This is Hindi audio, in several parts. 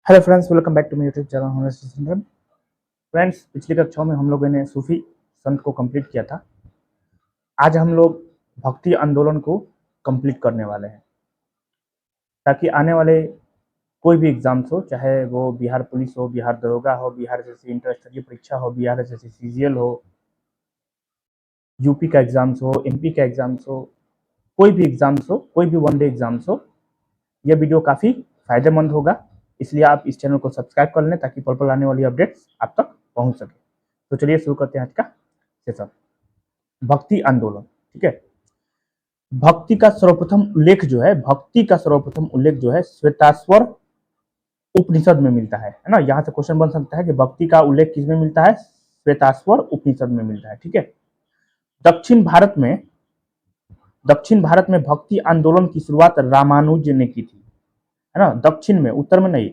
Hello friends, welcome back to my YouTube channel. Friends, पिछली कक्षाओं में हम लोगों ने सूफी संत को कंप्लीट किया था। आज हम लोग भक्ति आंदोलन को कंप्लीट करने वाले हैं, ताकि आने वाले कोई भी एग्जाम्स हो, चाहे वो बिहार पुलिस हो, बिहार दरोगा हो, बिहार जैसी इंटर स्तरीय परीक्षा हो, बिहार जैसी सीजीएल हो, यूपी का एग्जाम्स हो, एमपी का एग्जाम्स हो, कोई भी एग्जाम्स हो, कोई भी वनडे एग्जाम्स हो, यह वीडियो काफ़ी फायदेमंद होगा। इसलिए आप इस चैनल को सब्सक्राइब कर लें ताकि पल पल आने वाली अपडेट्स आप तक पहुंच सके। तो चलिए शुरू करते हैं आज का सेशन। भक्ति आंदोलन, ठीक है। भक्ति का सर्वप्रथम उल्लेख जो है श्वेताश्वर उपनिषद में मिलता है ना। यहाँ से क्वेश्चन बन सकता है कि भक्ति का उल्लेख किस में मिलता है? श्वेताश्वर उपनिषद में मिलता है, ठीक है। दक्षिण भारत में भक्ति आंदोलन की शुरुआत रामानुज ने की थी, है ना। दक्षिण में, उत्तर में नहीं,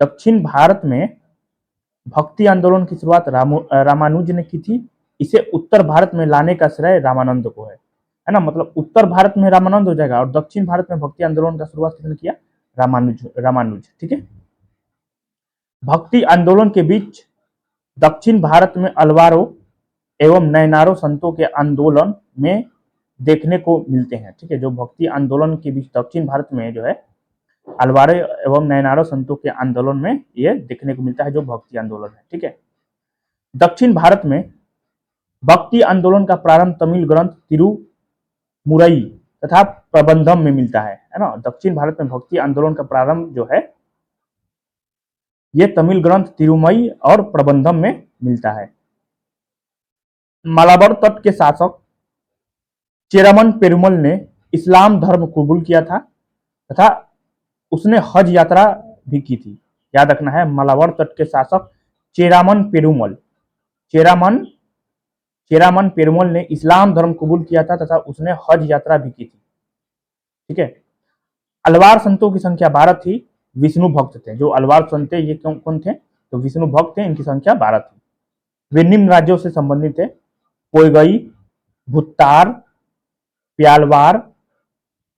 दक्षिण भारत में भक्ति आंदोलन की शुरुआत रामानुज ने की थी। इसे उत्तर भारत में लाने का श्रेय रामानंद को है ना। मतलब उत्तर भारत में रामानंद हो जाएगा और दक्षिण भारत में भक्ति आंदोलन का शुरुआत किसने किया? रामानुज, ठीक है। भक्ति आंदोलन के बीच दक्षिण भारत में अलवारों एवं नैनारों संतों के आंदोलन में देखने को मिलते हैं, ठीक है। जो भक्ति आंदोलन के बीच दक्षिण भारत में जो है अलवारे एवं नैनारों संतों के आंदोलन में ये देखने को मिलता है, जो भक्ति आंदोलन है, ठीक है। दक्षिण भारत में भक्ति आंदोलन का प्रारंभ तमिल ग्रंथ तिरुमुरई तथा प्रबंधम में मिलता है ना। दक्षिण भारत में भक्ति आंदोलन का प्रारंभ जो है ये तमिल ग्रंथ तिरुमई और प्रबंधम में मिलता है। मालाबार तट के शासक चेरामन पेरुमल ने इस्लाम धर्म कबूल किया था तथा उसने हज यात्रा भी की थी। याद रखना है, मालाबार तट के शासक चेरामन पेरुमल ने इस्लाम धर्म कबूल किया था तथा उसने हज यात्रा भी की थी, ठीक है। अलवार संतों की संख्या 12 थी। विष्णु भक्त थे। जो अलवार संत थे ये कौन थे? तो विष्णु भक्त थे। इनकी संख्या 12 थी। वे निम्न राज्यों से संबंधित थे: पोइगई, भुत्तार, प्यालवार,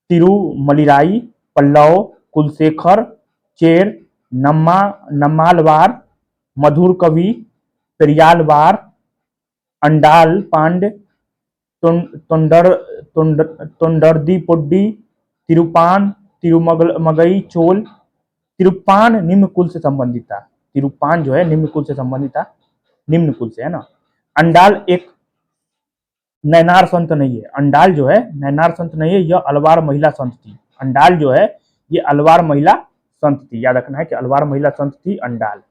तिरुमलिराई, पल्लव, कुलशेखर, चेर, नम्मालवार, मधुरकवि, पेरियालवार, अंडाल पांड, तोंडरदीपोड्डी, तिरुपान, तिरुमगई चोल। तिरुपान निम्न कुल से संबंधित था। तिरुपान जो है निम्न कुल से संबंधित था, निम्न कुल से, है ना। अंडाल एक नैनार संत नहीं है। अंडाल जो है नैनार संत नहीं है, यह अलवार महिला संत थी। अंडाल जो है ये अलवार महिला संत थी। याद रखना है कि अलवार महिला संत थी अंडाल।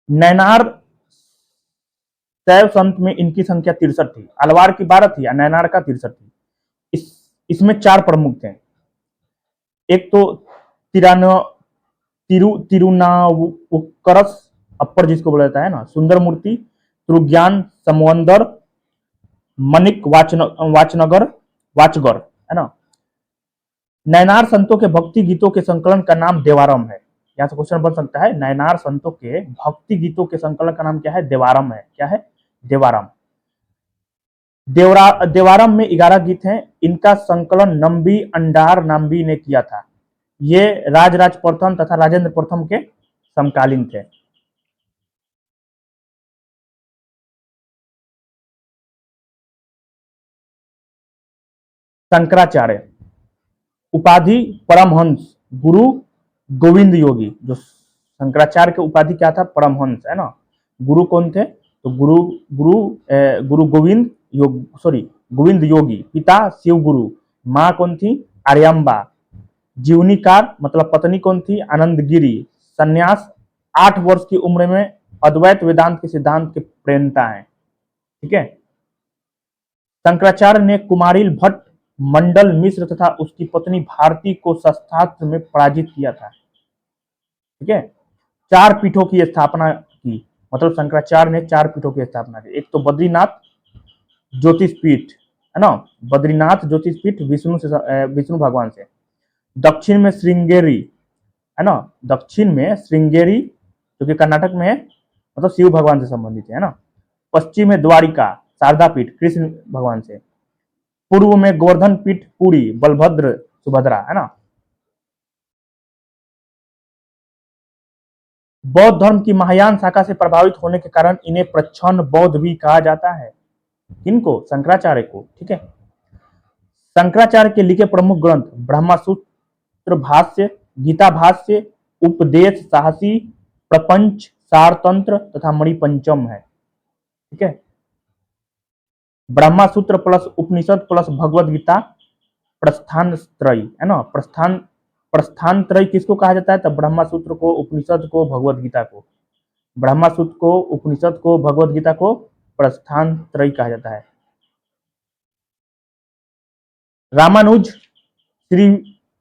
नैनार शैव संत में इनकी संख्या 63 थी। अलवार की 12 थी, नैनार का 63 थी। इसमें 4 प्रमुख थे। एक तो तिरुनावुक्करस अप्पर, जिसको बोला जाता है ना, सुंदर मूर्ति, तुरुज्ञान समवंदर, मनिक वाचगर, है ना। नैनार संतों के भक्ति गीतों के संकलन का नाम देवारम है। यहाँ से क्वेश्चन बन सकता है, नैनार संतों के भक्ति गीतों के संकलन का नाम क्या है? देवारम है। क्या है? देवारम। देवारम में 11 गीत हैं। इनका संकलन नंबी अंडार नाम्बी ने किया था। ये राजराज प्रथम तथा राजेंद्र प्रथम के समकालीन थे। शंकराचार्य उपाधि परमहंस गुरु गोविंद योगी। जो शंकराचार्य की उपाधि क्या था? परमहंस, है ना। गुरु कौन थे? तो गुरु गोविंद योगी। पिता शिव गुरु। माँ कौन थी? आर्यम्बा। जीवनीकार मतलब पत्नी कौन थी? आनंदगिरी। सन्यास 8 वर्ष की उम्र में अद्वैत वेदांत के सिद्धांत के प्रेरणा है, ठीक है। शंकराचार्य ने कुमारिल भट्ट, मंडल मिश्र तथा उसकी पत्नी भारती को शस्त्रास्त्र में पराजित किया था, ठीक है। 4 पीठों की स्थापना की। मतलब शंकराचार्य ने 4 पीठों की स्थापना की। एक तो बद्रीनाथ ज्योतिष पीठ, है ना। बद्रीनाथ ज्योतिष पीठ विष्णु भगवान से। दक्षिण में श्रृंगेरी, है ना। दक्षिण में श्रृंगेरी जो कि कर्नाटक में है, मतलब शिव भगवान से संबंधित है ना। पश्चिम में द्वारिका शारदा पीठ कृष्ण भगवान से। पूर्व में गोवर्धन पीठ पुरी, बलभद्र, सुभद्रा, है ना। बौद्ध धर्म की महायान शाखा से प्रभावित होने के कारण इन्हें प्रच्छन्न बौद्ध भी कहा जाता है। किनको? शंकराचार्य को। ठीक है। शंकराचार्य के लिखे प्रमुख ग्रंथ ब्रह्मसूत्र भाष्य, गीता भाष्य, उपदेश साहसी, प्रपंच, सारतंत्र तथा मणिपंचम है। ठीक है। ब्रह्मसूत्र प्लस उपनिषद प्लस भगवद गीता प्रस्थान त्रयी, है ना। प्रस्थान त्रयी किसको कहा जाता है? तो ब्रह्मसूत्र को, उपनिषद को, भगवद गीता को। ब्रह्मसूत्र को, उपनिषद को, भगवद गीता को प्रस्थान त्रयी कहा जाता है। रामानुज श्री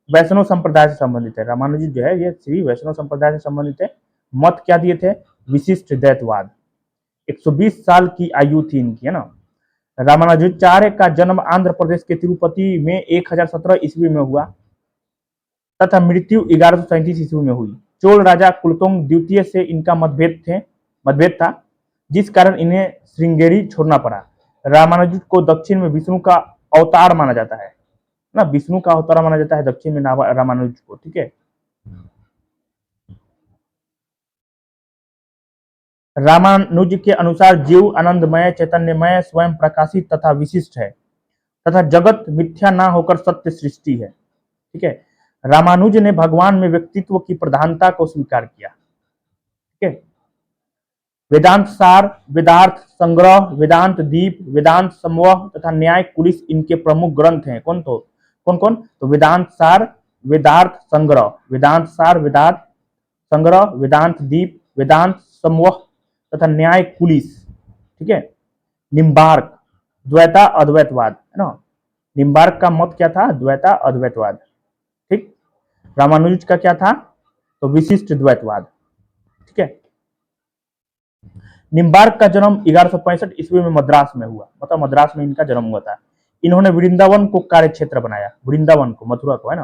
वैष्णव संप्रदाय से संबंधित है। रामानुज जो है ये श्री वैष्णव संप्रदाय से संबंधित है। मत क्या दिए थे? विशिष्ट द्वैतवाद। 120 साल की आयु थी इनकी, है ना। रामानुजाचार्य का जन्म आंध्र प्रदेश के तिरुपति में 1017 ईस्वी में हुआ तथा मृत्यु 1137 ईस्वी में हुई। चोल राजा कुलोत्तुंग द्वितीय से इनका मतभेद था, जिस कारण इन्हें श्रृंगेरी छोड़ना पड़ा। रामानुज को दक्षिण में विष्णु का अवतार माना जाता है ना, विष्णु का अवतार माना जाता है दक्षिण में रामानुज को। ठीक है। रामानुज के अनुसार जीव आनंदमय, चैतन्यमय, स्वयं प्रकाशित तथा विशिष्ट है तथा जगत मिथ्या ना होकर सत्य सृष्टि है। ठीक है। रामानुज ने भगवान में व्यक्तित्व की प्रधानता को स्वीकार किया। ठीक है। वेदांत सार, वेदार्थ संग्रह, वेदांत दीप, वेदांत समूह तथा न्याय कुलिस इनके प्रमुख ग्रंथ हैं। कौन कौन? तो वेदांत सार, वेदार्थ संग्रह, वेदांत सार, वेदांत संग्रह, वेदांत दीप, वेदांत समूह तथा न्याय कुलिस। ठीक है। निम्बार्क द्वैता अद्वैतवाद, है ना। निम्बार्क का मत क्या था? द्वैता अद्वैतवाद। ठीक। रामानुज का क्या था? तो विशिष्ट द्वैतवाद। ठीक है। निम्बार्क का जन्म 1165 ईस्वी में मद्रास में हुआ, मतलब मद्रास में इनका जन्म हुआ था। इन्होंने वृंदावन को कार्य क्षेत्र बनाया, वृंदावन को, मथुरा को, है ना।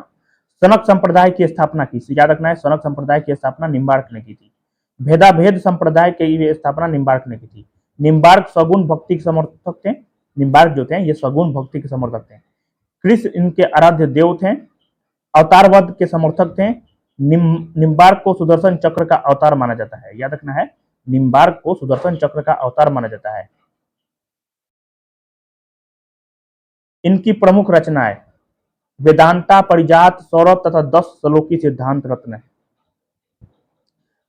सनक संप्रदाय की स्थापना की, याद रखना है, सनक संप्रदाय की स्थापना निम्बार्क ने की थी। भेदाभेद संप्रदाय की स्थापना निम्बार्क ने की थी। निम्बार्क सगुण भक्ति के समर्थक थे। निम्बार्क जो थे ये सगुण भक्ति के समर्थक थे। कृष्ण इनके आराध्य देव थे। अवतारवाद के समर्थक थे। निम्बार्क को सुदर्शन चक्र का अवतार माना जाता है, याद रखना है, निम्बार्क को सुदर्शन चक्र का अवतार माना जाता है। इनकी प्रमुख रचनाएं वेदांता, परिजात, सौरभ तथा 10 श्लोकी सिद्धांत रत्न है।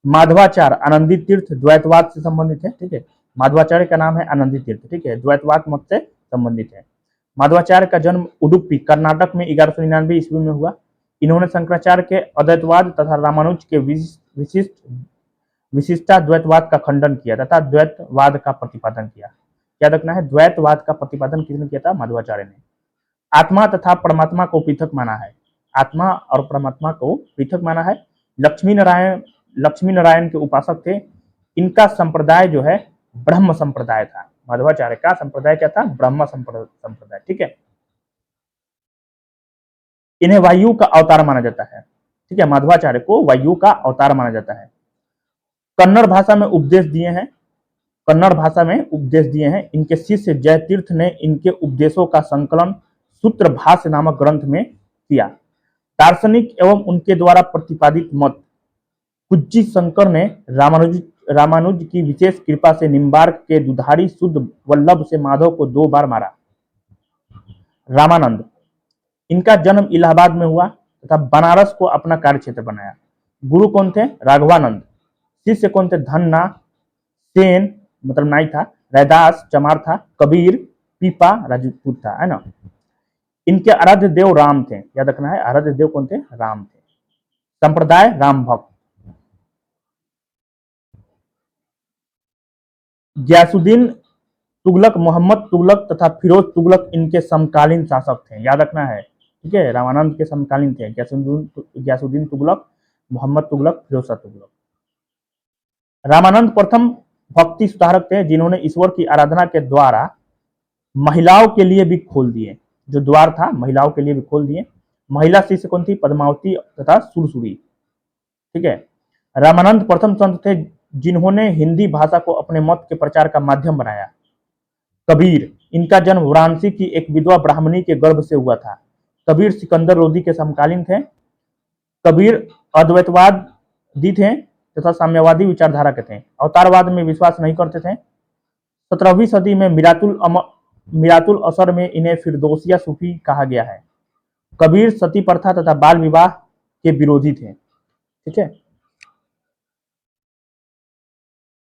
माधवाचार्य आनंदी तीर्थ द्वैतवाद से संबंधित है। ठीक है। माधवाचार्य का नाम है आनंदी तीर्थ। ठीक है। द्वैतवाद मत से संबंधित है। माधवाचार्य का जन्म उडुपी कर्नाटक में 1199 ईस्वी में हुआ। इन्होंने शंकराचार्य के अद्वैतवाद तथा रामानुज के विशिष्टाद्वैतवाद का खंडन किया तथा द्वैतवाद का प्रतिपादन किया। क्या रखना है? द्वैतवाद का प्रतिपादन किसने किया था? माधवाचार्य ने। आत्मा तथा परमात्मा को पृथक माना है। आत्मा और परमात्मा को पृथक माना है। लक्ष्मी नारायण के उपासक थे। इनका संप्रदाय जो है ब्रह्म संप्रदाय था। माधवाचार्य का संप्रदाय क्या था? ब्रह्म संप्रदाय। ठीक है। इन्हें वायु का अवतार माना जाता है। ठीक है। माधवाचार्य को वायु का अवतार माना जाता है। कन्नड़ भाषा में उपदेश दिए हैं। इनके शिष्य जयतीर्थ ने इनके उपदेशों का संकलन सूत्र भाष्य नामक ग्रंथ में किया। दार्शनिक एवं उनके द्वारा प्रतिपादित मत कुज्जी शंकर ने रामानुज की विशेष कृपा से निम्बार्क के दुधारी शुद्ध वल्लभ से माधव को 2 बार मारा। रामानंद इनका जन्म इलाहाबाद में हुआ तथा बनारस को अपना कार्यक्षेत्र बनाया। गुरु कौन थे? राघवानंद। शिष्य कौन थे? धन्ना सेन, मतलब नाई था, रैदास चमार था, कबीर पीपा राजपूत था, है ना। इनके आराध्य देव राम थे, याद रखना है, आराध्य देव कौन थे? राम थे। संप्रदाय राम भक्त। गयासुद्दीन तुगलक, मोहम्मद तुगलक तथा फिरोज तुगलक इनके समकालीन शासक थे, याद रखना है। ठीक है। रामानंद के समकालीन थे गयासुद्दीन तुगलक, मोहम्मद तुगलक, फिरोज तुगलक। रामानंद प्रथम भक्ति सुधारक थे जिन्होंने ईश्वर की आराधना के द्वारा महिलाओं के लिए भी खोल दिए, जो द्वार था महिलाओं के लिए भी खोल दिए। महिला शिष्य कौन थी? पद्मावती तथा सुरसुरी। ठीक है। रामानंद प्रथम संत थे जिन्होंने हिंदी भाषा को अपने मत के प्रचार का माध्यम बनाया। कबीर, इनका जन्म वाराणसी की एक विधवा ब्राह्मणी के गर्भ से हुआ था। कबीर सिकंदर लोधी के समकालीन थे। कबीर अद्वैतवादी थे तथा साम्यवादी विचारधारा के थे। अवतारवाद में विश्वास नहीं करते थे। 17वीं सदी में मिरातुल असर में इन्हें फिरदौसिया सूफी कहा गया है। कबीर सती प्रथा तथा बाल विवाह के विरोधी थे। ठीक है।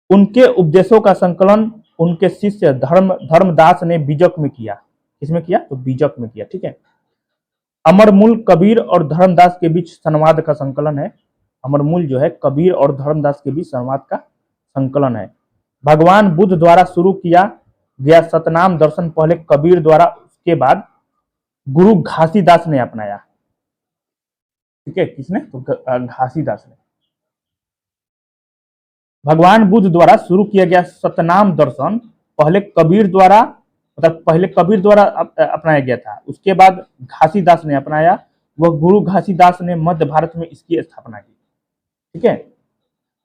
उनके उपदेशों का संकलन उनके शिष्य धर्मदास ने बीजक में किया। किसमें किया? तो बीजक में किया। ठीक है। अमरमूल कबीर और धर्मदास के बीच संवाद का संकलन है। अमरमूल जो है कबीर और धर्मदास के बीच संवाद का संकलन है। भगवान बुद्ध द्वारा शुरू किया गया सतनाम दर्शन पहले कबीर द्वारा, उसके बाद गुरु घासीदास ने अपनाया। ठीक है। किसने? तो घासीदास ने। भगवान बुद्ध द्वारा शुरू किया गया सतनाम दर्शन पहले कबीर द्वारा, मतलब पहले कबीर द्वारा अपनाया गया था, उसके बाद घासीदास ने अपनाया। वह गुरु घासीदास ने मध्य भारत में इसकी स्थापना की। ठीक है।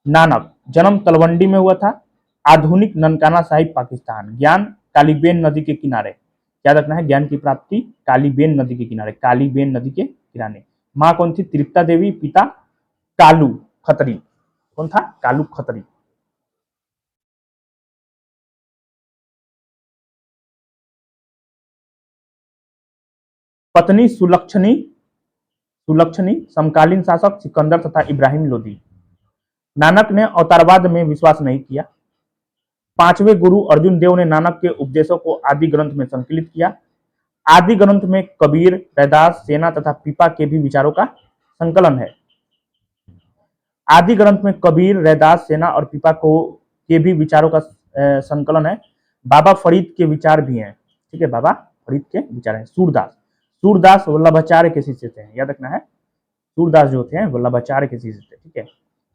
नानक, जन्म तलवंडी में हुआ था। आधुनिक ननकाना साहिब पाकिस्तान। ज्ञान कालीबेन नदी के किनारे। याद रखना है, ज्ञान की प्राप्ति कालीबेन नदी के किनारे, कालीबेन नदी के किनारे। माँ कौन थी? तृप्ता देवी। पिता कालू खत्री। कौन था? कालू खत्री। पत्नी सुलक्षणी समकालीन शासक सिकंदर तथा इब्राहिम लोदी। नानक ने अवतारवाद में विश्वास नहीं किया। पांचवें गुरु अर्जुन देव ने नानक के उपदेशों को आदि ग्रंथ में संकलित किया। आदि ग्रंथ में कबीर, रैदास, सेना तथा पीपा के भी विचारों का संकलन है। आदि ग्रंथ में कबीर, रैदास, सेना और पीपा को के भी विचारों का संकलन है। बाबा फरीद के विचार भी हैं। ठीक है। बाबा फरीद के विचार हैं। सूरदास वल्लभाचार्य के शिष्य थे। याद रखना है, सूरदास जो थे वल्लभाचार्य के शिष्य थे। ठीक है।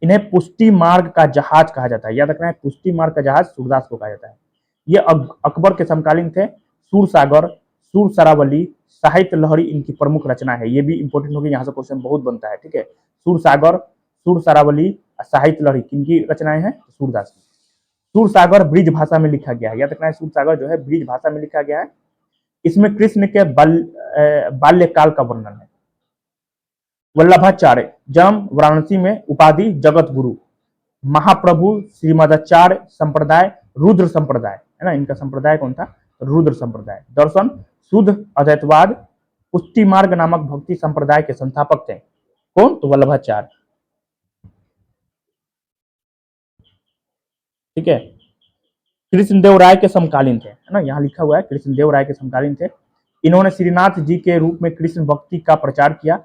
इन्हें पुष्टि मार्ग का जहाज कहा जाता है। याद रखना है, पुष्टि मार्ग का जहाज सूरदास को कहा जाता है। ये अकबर के समकालीन थे। सूरसागर, सूर सरावली, साहित्य लहरी इनकी प्रमुख रचना है। ये भी इंपॉर्टेंट होगी, यहाँ से क्वेश्चन बहुत बनता है। ठीक है। सूरसागर, सूर सरावली, साहित्य लहरी किनकी रचनाएं हैं? सूरदास की। सूरसागर ब्रिज भाषा में लिखा गया है। याद रखना है, सूरसागर जो है ब्रिज भाषा में लिखा गया है। इसमें कृष्ण के बाल्यकाल का वर्णन है। वल्लभाचार्य, जन्म वाराणसी में। उपाधि जगत गुरु। महाप्रभु श्रीमदाचार्य संप्रदाय, रुद्र संप्रदाय है ना, इनका संप्रदाय कौन था? रुद्र संप्रदाय। दर्शन शुद्ध अद्वैतवाद। पुष्टि मार्ग नामक भक्ति संप्रदाय के संस्थापक थे। कौन? तो वल्लभाचार्य। ठीक है। कृष्णदेव राय के समकालीन थे, है ना, यहाँ लिखा हुआ है कृष्णदेव राय के समकालीन थे। इन्होंने श्रीनाथ जी के रूप में कृष्ण भक्ति का प्रचार किया।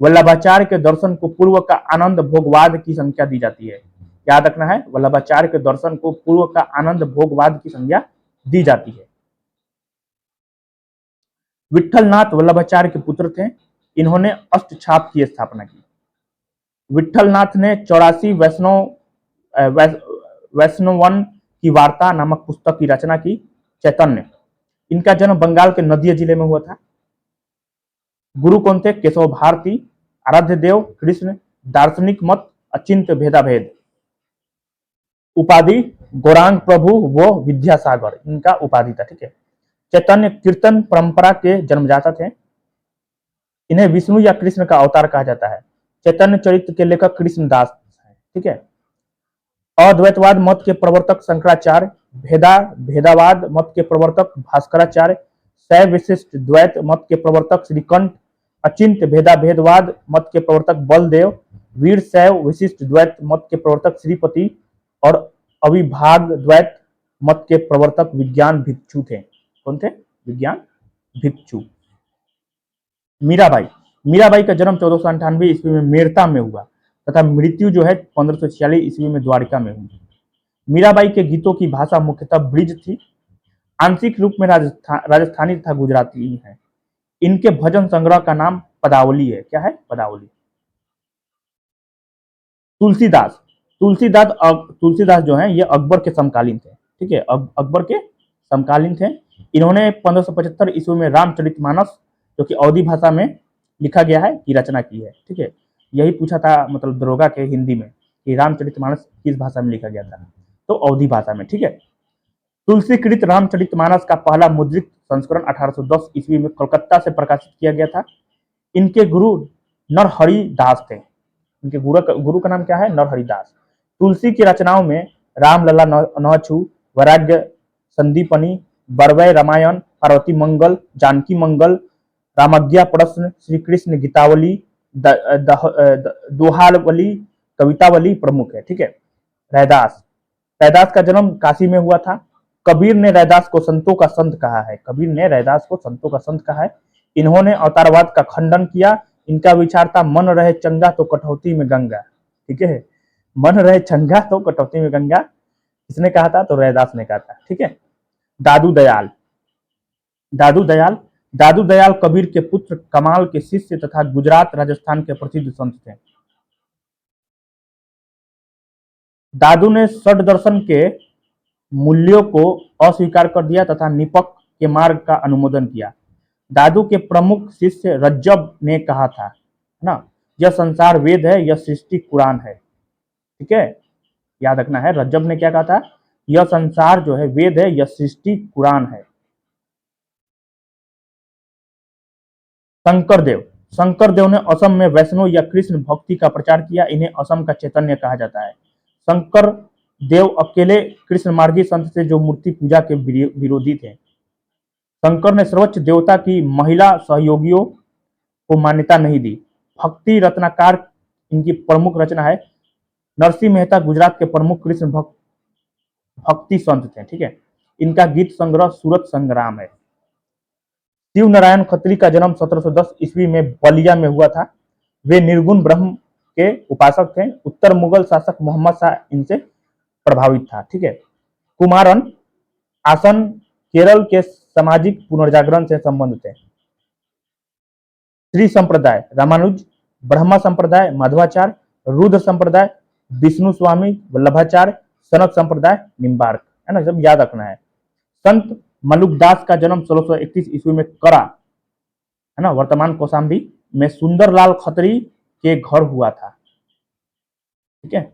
वल्लभाचार्य के दर्शन को पूर्व का आनंद भोगवाद की संज्ञा दी जाती है। याद रखना है, वल्लभाचार्य के दर्शन को पूर्व का आनंद भोगवाद की संज्ञा दी जाती है। विठलनाथ वल्लभाचार्य के पुत्र थे। इन्होंने अष्टछाप की स्थापना की। विठलनाथ ने 84 वैष्णवन की वार्ता नामक पुस्तक की रचना की। चैतन्य, इनका जन्म बंगाल के नदिया जिले में हुआ था। गुरु कौन थे? केशव भारती। आराध्य देव कृष्ण। दार्शनिक मत अचिंत्य भेदाभेद। उपाधि गौरांग प्रभु व विद्यासागर, इनका उपाधि था। ठीक है। चैतन्य कीर्तन परंपरा के जन्मदाता थे। इन्हें विष्णु या कृष्ण का अवतार कहा जाता है। चैतन्य चरित्र के लेखक कृष्णदास है। ठीक है। अद्वैतवाद मत के प्रवर्तक शंकराचार्य। भेदावाद मत के प्रवर्तक भास्कराचार्य। शैव विशिष्ट द्वैत मत के प्रवर्तक श्रीकंठ। अचिंत्य भेदाभेदवाद मत के प्रवर्तक बलदेव। वीर शैव विशिष्ट द्वैत मत के प्रवर्तक श्रीपति और अविभाग द्वैत मत के प्रवर्तक विज्ञान भिक्षु थे। कौन थे? विज्ञान भिक्षु। मीराबाई का जन्म 1498 ईस्वी में मेरता में हुआ तथा मृत्यु जो है 1546 ईस्वी में द्वारिका में हुई। मीराबाई के गीतों की भाषा मुख्यतः ब्रिज थी। आंशिक रूप में राजस्थानी तथा गुजराती है। इनके भजन संग्रह का नाम पदावली है। क्या है? पदावली। तुलसीदास जो है ये अकबर के समकालीन थे। ठीक है। अकबर के समकालीन थे। इन्होंने 1575 ईस्वी में रामचरितमानस, जो कि अवधी भाषा में लिखा गया है, की रचना की है। ठीक है। यही पूछा था मतलब दरोगा के हिंदी में कि रामचरितमानस किस भाषा में लिखा गया था, तो अवधी भाषा में। ठीक है। तुलसीकृत रामचरितमानस का पहला मुद्रित संस्करण 1810 ईस्वी में कोलकाता से प्रकाशित किया गया था। इनके गुरु नरहरि दास थे। इनके गुरु का नाम क्या है? नरहरि दास। तुलसी की रचनाओं में रामलला नहछु, वैराग्य संदीपनी, बरवै रामायण, पार्वती मंगल, जानकी मंगल, रामज्ञा प्रश्न, श्री कृष्ण गीतावली, दोहावली, कवितावली प्रमुख है। ठीक है। रैदास, रैदास का जन्म काशी में हुआ था। कबीर ने रैदास को संतों का संत कहा है। कबीर ने रैदास को संतों का संत कहा है। इन्होंने अवतारवाद का खंडन किया। इनका विचार था मन रहे चंगा तो कटौती में गंगा। ठीक है। मन रहे चंगा तो कटौती में गंगा किसने कहा था? तो रैदास ने कहा था। ठीक है। दादू दयाल, दादू दयाल, दादू दयाल कबीर के पुत्र, कमाल के शिष्य तथा गुजरात राजस्थान के प्रसिद्ध संत थे। दादू ने षड दर्शन के मूल्यों को अस्वीकार कर दिया तथा निपक के मार्ग का अनुमोदन किया। दादू के प्रमुख शिष्य रज्जब ने कहा था, है ना, यह संसार वेद है, यह सृष्टि कुरान है। ठीक है, याद रखना है। रज्जब ने क्या कहा था? यह संसार जो है वेद है, यह सृष्टि कुरान है। शंकरदेव, शंकरदेव ने असम में वैष्णव या कृष्ण भक्ति का प्रचार किया। इन्हें असम का चैतन्य कहा जाता है। शंकर देव अकेले कृष्ण मार्गी संत थे जो मूर्ति पूजा के विरोधी थे। शंकर ने सर्वोच्च देवता की महिला सहयोगियों को मान्यता नहीं दी। भक्ति रत्नाकार इनकी प्रमुख रचना है। नरसिंह मेहता गुजरात के प्रमुख कृष्ण भक्ति संत थे। ठीक है। इनका गीत संग्रह सूरत संग्राम है। शिव नारायण खत्री का जन्म 1710 ईस्वी में बलिया में हुआ था। वे निर्गुण ब्रह्म के उपासक थे। उत्तर मुगल शासक मोहम्मद शाह इनसे प्रभावित था। ठीक है। कुमारन आसन केरल के सामाजिक पुनर्जागरण से संबंधित थे। श्री संप्रदाय रामानुज, ब्रह्मा संप्रदाय माधवाचार्य, रुद्र संप्रदाय विष्णु स्वामी वल्लभाचार्य, सनक संप्रदाय निम्बार्क, है ना, सब याद रखना है। संत मलुकदास का जन्म 1631 ईस्वी में करा, है ना, वर्तमान कौशाम्बी में सुंदरलाल खत्री के घर हुआ था। ठीक है।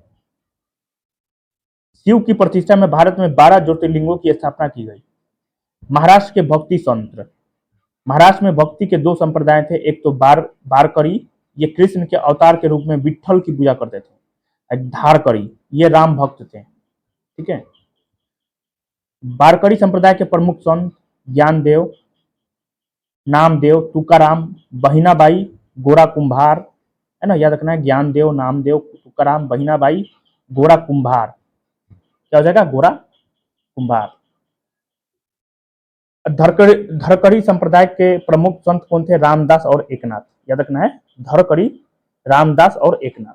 शिव की प्रतिष्ठा में भारत में 12 ज्योतिर्लिंगों की स्थापना की गई। महाराष्ट्र के भक्ति संत, महाराष्ट्र में भक्ति के दो संप्रदाय थे। एक तो बारकरी, ये कृष्ण के अवतार के रूप में विठल की पूजा करते थे। धारकरी, ये राम भक्त थे। ठीक है। बारकरी संप्रदाय के प्रमुख संत ज्ञानदेव, नामदेव, तुकाराम, बहिनाबाई, गोरा कुंभार, है ना, याद रखना है। ज्ञानदेव, नामदेव, तुकाराम, बहिनाबाई, गोरा कुंभार। क्या हो जाएगा? गोरा कुंभार। धरकड़ी संप्रदाय के प्रमुख संत कौन थे? रामदास और एकनाथ। याद रखना है, धरकड़ी, रामदास और एकनाथ।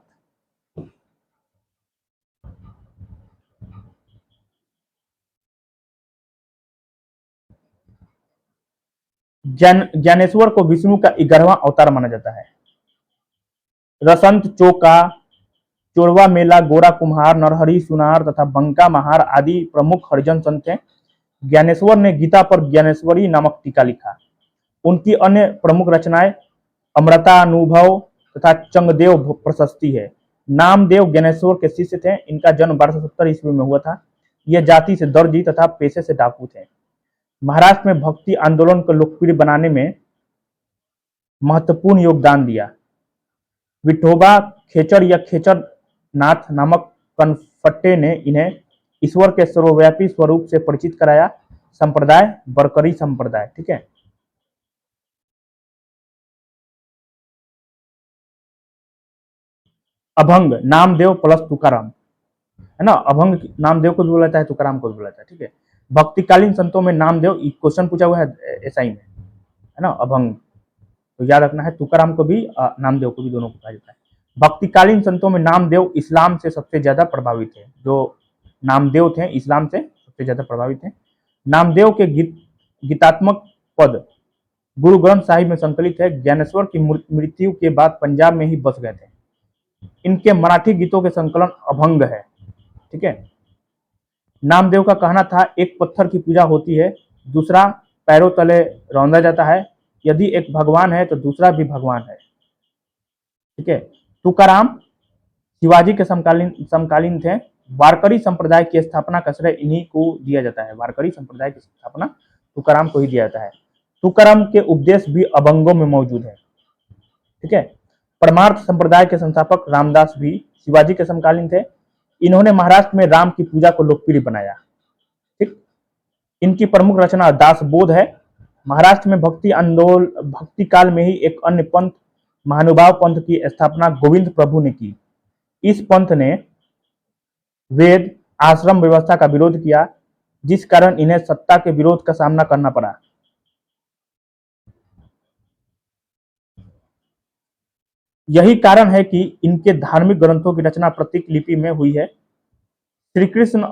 ज्ञानेश्वर को विष्णु का 11वां अवतार माना जाता है। रसंत चोका, चोरवा मेला, गोरा कुम्हार, नरहरि सुनार तथा बंका महार आदि प्रमुख हरिजन संत हैं। ज्ञानेश्वर ने गीता पर ज्ञानेश्वरी नामक टीका लिखा। उनकी अन्य प्रमुख रचनाएं अमृतानुभव तथा चंगदेव प्रशस्ति है। नामदेव ज्ञानेश्वर के शिष्य थे। इनका जन्म 1270 ईस्वी में हुआ था। यह जाति से दर्जी तथा पेशे से डाकू थे। महाराष्ट्र में भक्ति आंदोलन को लोकप्रिय बनाने में महत्वपूर्ण योगदान दिया। विठोबा खेचर या खेचर नाथ नामक कनफट्टे ने इन्हें ईश्वर के सर्वव्यापी स्वरूप से परिचित कराया। संप्रदाय बरकरी संप्रदाय। ठीक है। अभंग नामदेव प्लस तुकाराम, है ना। अभंग नामदेव को भी बोला जाता है, तुकाराम को भी बोला जाता है। ठीक है। भक्तिकालीन संतों में नामदेव, क्वेश्चन पूछा हुआ है एसआई में, है ना। अभंग तो याद रखना है। तुकाराम को भी नामदेव को भी, दोनों को कहा जाता है। भक्तिकालीन संतों में नामदेव इस्लाम से सबसे ज्यादा प्रभावित है। जो नामदेव थे इस्लाम से सबसे ज्यादा प्रभावित है। नामदेव के गीतात्मक पद गुरु ग्रंथ साहिब में संकलित है। ज्ञानेश्वर की मृत्यु के बाद पंजाब में ही बस गए थे। इनके मराठी गीतों के संकलन अभंग है। ठीक है। नामदेव का कहना था, एक पत्थर की पूजा होती है, दूसरा पैरों तले रौंदा जाता है। यदि एक भगवान है तो दूसरा भी भगवान है। ठीक है। तुकाराम शिवाजी के समकालीन थे। वारकरी संप्रदाय की स्थापना का श्रेय इन्हीं को दिया जाता है। वारकरी संप्रदाय की स्थापना तुकाराम को ही दिया जाता है। तुकाराम के उपदेश भी अभंगों में मौजूद है। ठीक है। परमार्थ संप्रदाय के संस्थापक रामदास भी शिवाजी के समकालीन थे। इन्होंने महाराष्ट्र में राम की पूजा को लोकप्रिय बनाया। ठीक। इनकी प्रमुख रचना दासबोध है। महाराष्ट्र में भक्ति काल में ही एक अन्य पंथ, महानुभाव पंथ की स्थापना गोविंद प्रभु ने की। इस पंथ ने वेद आश्रम व्यवस्था का विरोध किया, जिस कारण इन्हें सत्ता के विरोध का सामना करना पड़ा। यही कारण है कि इनके धार्मिक ग्रंथों की रचना प्रतीक लिपि में हुई है। श्री कृष्ण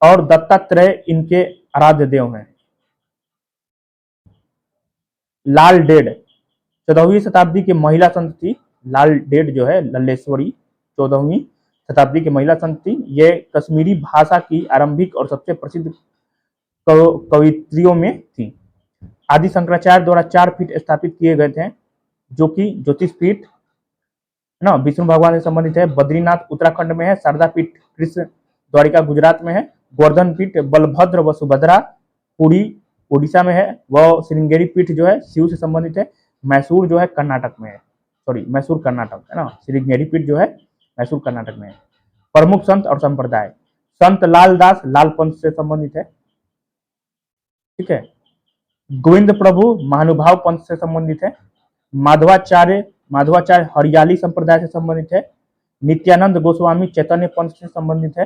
और दत्तात्रेय इनके आराध्य देव हैं। लाल डेड 14वीं शताब्दी की महिला संत थी। लाल डेड जो है लल्लेश्वरी 14वीं शताब्दी की महिला संत थी। ये कश्मीरी भाषा की आरंभिक और सबसे प्रसिद्ध कवित्रियों में थी। आदि शंकराचार्य द्वारा 4 पीठ स्थापित किए गए थे, जो कि ज्योतिष पीठ ना विष्णु भगवान से संबंधित है, बद्रीनाथ उत्तराखंड में है, शारदा पीठ कृष्ण द्वारिका गुजरात में है, गोवर्धन पीठ बलभद्र व सुभद्रा पुरी उड़ीसा में है, वह श्रृंगेरी पीठ जो है शिव से संबंधित है। मैसूर जो है कर्नाटक में है, सॉरी मैसूर कर्नाटक है ना, श्रृंगेरी पीठ जो है मैसूर कर्नाटक में है। प्रमुख संत और संप्रदाय, संत लाल दास लाल पंथ से संबंधित है। ठीक है। गोविंद प्रभु महानुभाव पंथ से संबंधित है। माधवाचार्य हरियाली संप्रदाय से संबंधित है। नित्यानंद गोस्वामी चैतन्य पंथ से संबंधित है।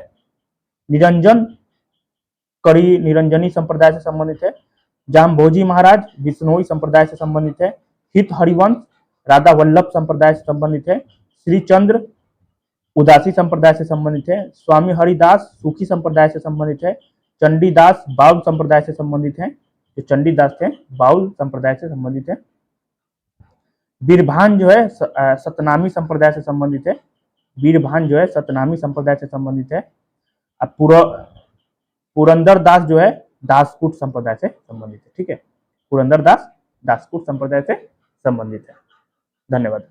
निरंजन करी निरंजनी संप्रदाय से संबंधित है। जामभोजी महाराज विष्णोई संप्रदाय से संबंधित है। हित हरिवंश राधा वल्लभ संप्रदाय से संबंधित है। श्री चंद्र उदासी संप्रदाय से संबंधित है। स्वामी हरिदास सुखी संप्रदाय से संबंधित है। चंडीदास बाउल संप्रदाय से संबंधित है। जो चंडीदास थे बाउल संप्रदाय से संबंधित है। बीरभान जो है सतनामी संप्रदाय से संबंधित है। बीरभान जो है सतनामी संप्रदाय से संबंधित है। अब पुरंदर दास जो है दासकूट संप्रदाय से संबंधित है। ठीक है। पुरंदर दास दासकूट संप्रदाय से संबंधित है। धन्यवाद।